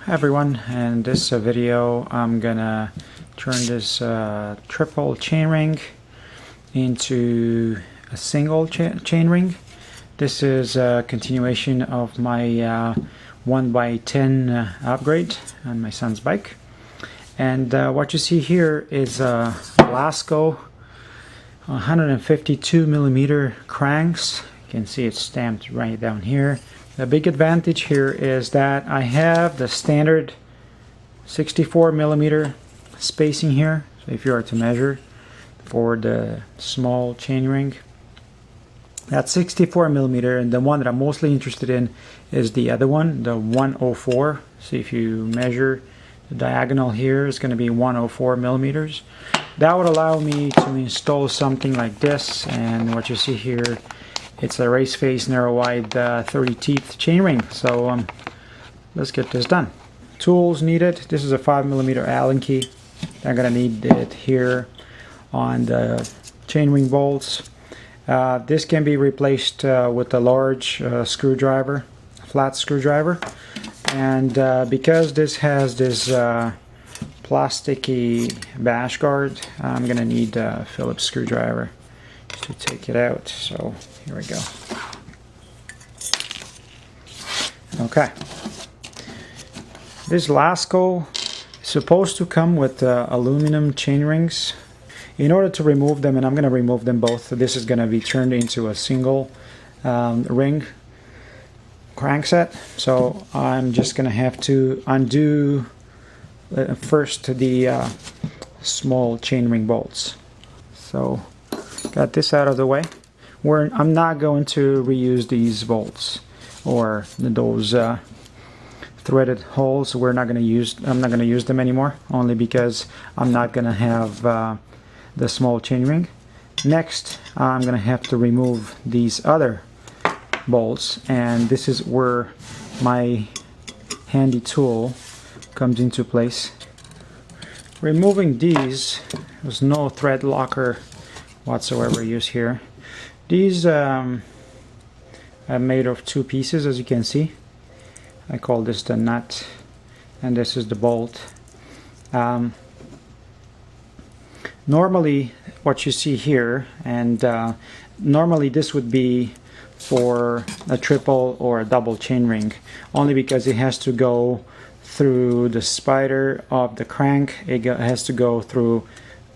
Hi everyone, in this video I'm gonna turn this triple chainring into a single chainring. This is a continuation of my 1x10 upgrade on my son's bike, and what you see here is a Lasco 152mm cranks. You can see it's stamped right down here. The big advantage here is that I have the standard 64mm spacing here. So if you are to measure for the small chainring, that's 64mm, and the one that I'm mostly interested in is the other one, the 104. So if you measure the diagonal here, it's going to be 104mm. That would allow me to install something like this, and what you see here, it's a race face narrow wide 30 teeth chainring. So let's get this done. Tools needed. This is a 5mm Allen key. I'm gonna need it here on the chainring bolts. This can be replaced with a large screwdriver, flat screwdriver, and because this has this plasticky bash guard, I'm gonna need a Phillips screwdriver to take it out. So here we go. Okay, this Lasco is supposed to come with aluminum chain rings. In order to remove them, and I'm going to remove them both, this is going to be turned into a single ring crankset. So I'm just going to have to undo first the small chainring bolts. So got this out of the way. I'm not going to reuse these bolts or those threaded holes. I'm not going to use them anymore, only because I'm not going to have the small chainring. Next, I'm going to have to remove these other bolts, and this is where my handy tool comes into place. Removing these, there's no thread locker whatsoever used here. These are made of two pieces, as you can see. I call this the nut, and this is the bolt. Normally, what you see here, and normally this would be for a triple or a double chainring, only because it has to go through the spider of the crank. It has to go through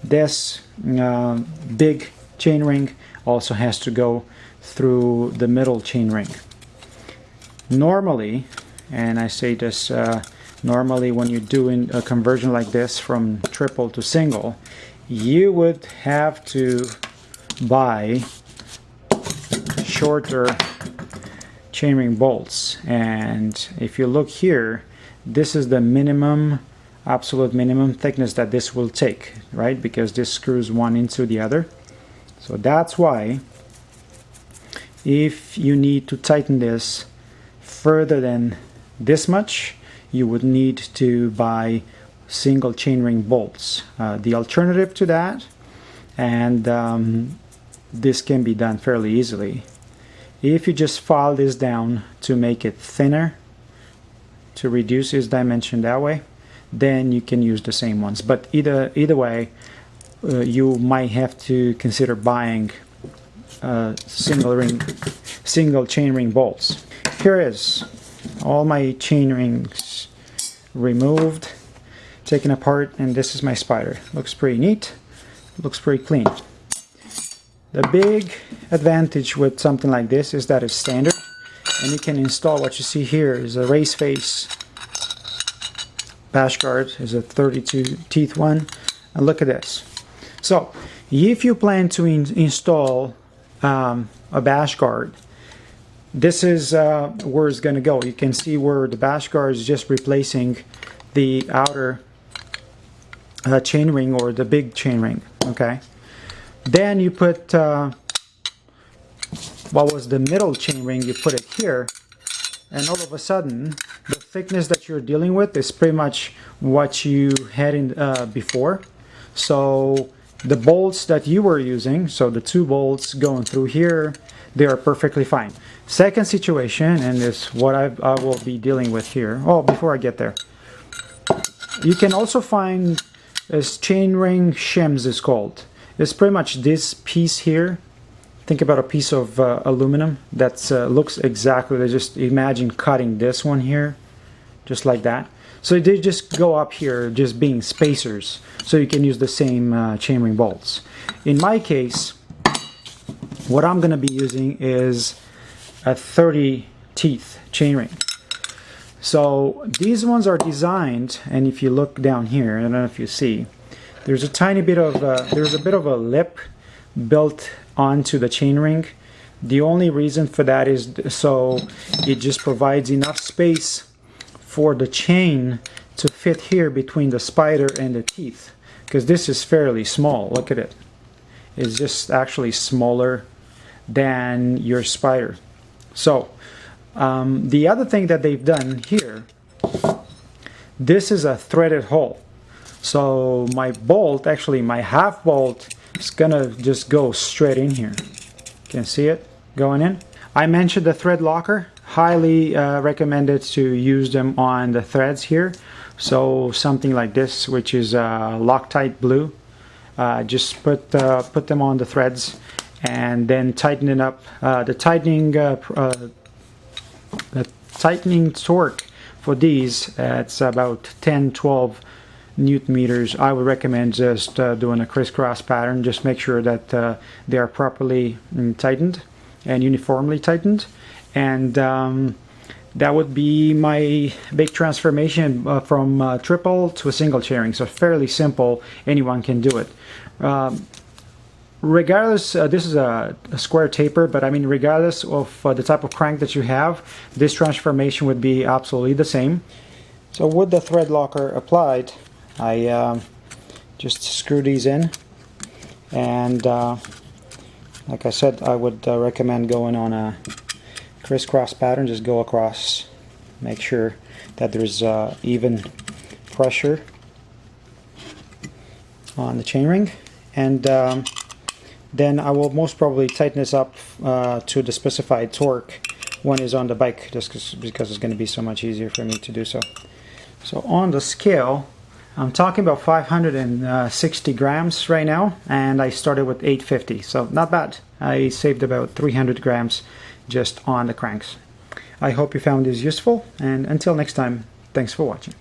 this big chainring, also has to go through the middle chainring. Normally, and I say this normally, when you're doing a conversion like this from triple to single, you would have to buy shorter chainring bolts. And if you look here, this is the minimum, absolute minimum thickness that this will take, right? Because this screws one into the other. So that's why, if you need to tighten this further than this much, you would need to buy single chainring bolts. The alternative to that, and this can be done fairly easily, if you just file this down to make it thinner, to reduce its dimension that way, then you can use the same ones. But either way, you might have to consider buying single chainring bolts. Here is all my chain rings removed, taken apart, and this is my spider. Looks pretty neat, looks pretty clean. The big advantage with something like this is that it's standard, and you can install what you see here is a race face bash guard, is a 32 teeth one, and look at this. So if you plan to install a bash guard, this is where it's going to go. You can see where the bash guard is just replacing the outer chainring, or the big chainring. Okay, then you put what was the middle chainring, you put it here, and all of a sudden the thickness that you're dealing with is pretty much what you had in before. So the bolts that you were using, so the two bolts going through here, they are perfectly fine. Second situation, and is what I will be dealing with here. Oh, before I get there, You can also find this Chainring Shims is called. It's pretty much this piece here. Think about a piece of aluminum that looks exactly, just imagine cutting this one here, just like that. So they just go up here, just being spacers, so you can use the same chainring bolts. In my case, what I'm going to be using is a 30 teeth chainring. So these ones are designed, and if you look down here, I don't know if you see, there's a tiny bit of there's a bit of a lip built onto the chainring. The only reason for that is so it just provides enough space for the chain to fit here between the spider and the teeth, because this is fairly small. Look at it. It's just actually smaller than your spider. So the other thing that they've done here, this is a threaded hole. So my bolt, actually my half bolt, is gonna just go straight in here. You can see it going in. I mentioned the thread locker. Highly recommended to use them on the threads here. So something like this, which is Loctite blue. Just put them on the threads and then tighten it up. The tightening torque for these, it's about 10-12 Newton meters. I would recommend just doing a crisscross pattern. Just make sure that they are properly tightened and uniformly tightened. And that would be my big transformation from triple to a single chainring. So fairly simple, anyone can do it. Regardless, this is a square taper, but I mean regardless of the type of crank that you have, this transformation would be absolutely the same. So with the thread locker applied, I just screw these in, and like I said, I would recommend going on a crisscross pattern. Just go across, make sure that there's even pressure on the chainring, and then I will most probably tighten this up to the specified torque when it's on the bike, just because it's going to be so much easier for me to do so. So on the scale, I'm talking about 560 grams right now, and I started with 850, so not bad. I saved about 300 grams just on the cranks. I hope you found this useful, and until next time, thanks for watching.